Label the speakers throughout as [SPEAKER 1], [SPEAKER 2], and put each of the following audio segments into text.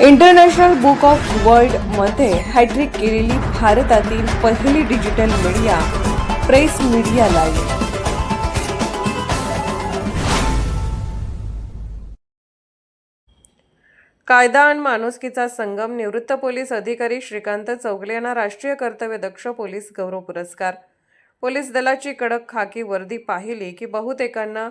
[SPEAKER 1] International book of वर्ल्डमध्ये hat trick केलेली भारतातील पहिली digital media press media live. कायदा आणि माणुसकीचा संगम निवृत्त पोलीस अधिकारी श्रीकांत चौगले यांना राष्ट्रीय कर्तव्यदक्ष पोलीस गौरव पुरस्कार. पोलीस दलाची कडक खाकी वर्दी पाहिली की बहुतेकांना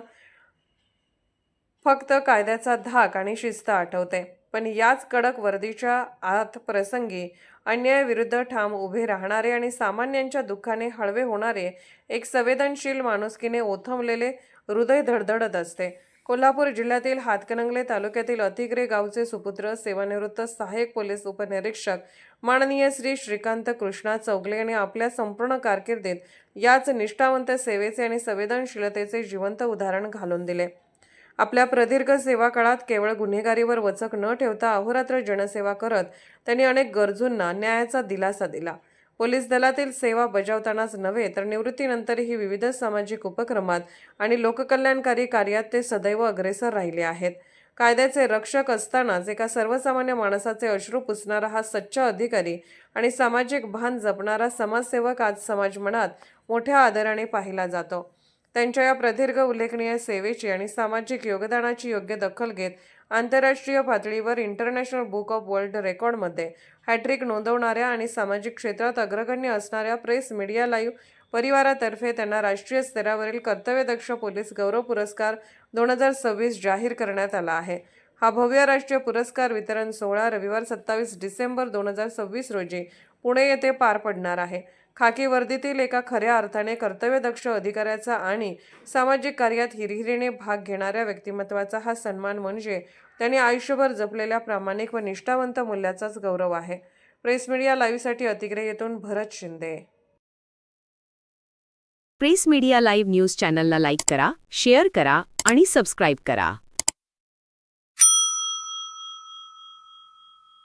[SPEAKER 1] फक्त कायद्याचा धाक आणि शिस्त आठवते, पण याच कडक वर्दीच्या आत प्रसंगी अन्यायाविरुद्ध ठाम उभे राहणारे आणि सामान्यांच्या दुःखाने हळवे होणारे एक संवेदनशील माणुसकीने ओथंबलेले हृदय धडधडत असते. कोल्हापूर जिल्ह्यातील हातकणंगले तालुक्यातील अतिग्रे गावचे सुपुत्र सेवानिवृत्त सहाय्यक पोलीस उपनिरीक्षक माननीय श्री श्रीकांत कृष्णा चौगले यांनी आपल्या संपूर्ण कारकिर्दीत याच निष्ठावंत सेवेचे आणि संवेदनशीलतेचे जिवंत उदाहरण घालून दिले. आपल्या प्रदीर्घ सेवा काळात केवळ गुन्हेगारीवर वचक न ठेवता अहोरात्र जनसेवा करत त्यांनी अनेक गरजूंना न्यायाचा दिलासा दिला. पोलीस दलातील सेवा बजावतानाच नव्हे तर निवृत्तीनंतरही विविध सामाजिक उपक्रमात आणि लोककल्याणकारी कार्यात ते सदैव अग्रेसर राहिले आहेत. कायद्याचे रक्षक असतानाच एका सर्वसामान्य माणसाचे अश्रू पुसणारा हा सच्चा अधिकारी आणि सामाजिक भान जपणारा समाजसेवक आज समाज मनात मोठ्या आदराने पाहिला जातो. त्यांच्या या प्रदीर्घ उल्लेखनीय सेवेची आणि सामाजिक योगदानाची योग्य दखल घेत आंतरराष्ट्रीय पातळीवर इंटरनॅशनल बुक ऑफ वर्ल्ड रेकॉर्डमध्ये हॅट्रिक नोंदवणाऱ्या आणि सामाजिक क्षेत्रात अग्रगण्य असणाऱ्या प्रेस मीडिया लाईव्ह परिवारातर्फे त्यांना राष्ट्रीय स्तरावरील कर्तव्यदक्ष पोलीस गौरव पुरस्कार 2026 जाहीर करण्यात आला आहे. हा भव्य राष्ट्रीय पुरस्कार वितरण सोहळा रविवार 27 डिसेंबर 2026 रोजी पुणे येथे पार पडणार आहे. खाकी वर्दीतील एका खऱ्या अर्थाने कर्तव्यदक्ष अधिकाऱ्याचा आणि सामाजिक कार्यात हिरिरीने भाग घेणाऱ्या व्यक्तिमत्वाचा हा सन्मान म्हणजे त्यांनी आयुष्यभर जपलेल्या प्रामाणिक व निष्ठावंत मूल्याचाच गौरव आहे. प्रेस मीडिया लाईव्हसाठी अतिग्रे येथून Bharat Shinde.
[SPEAKER 2] Press media live news चॅनलला लाईक करा, शेअर करा आणि सबस्क्राईब करा.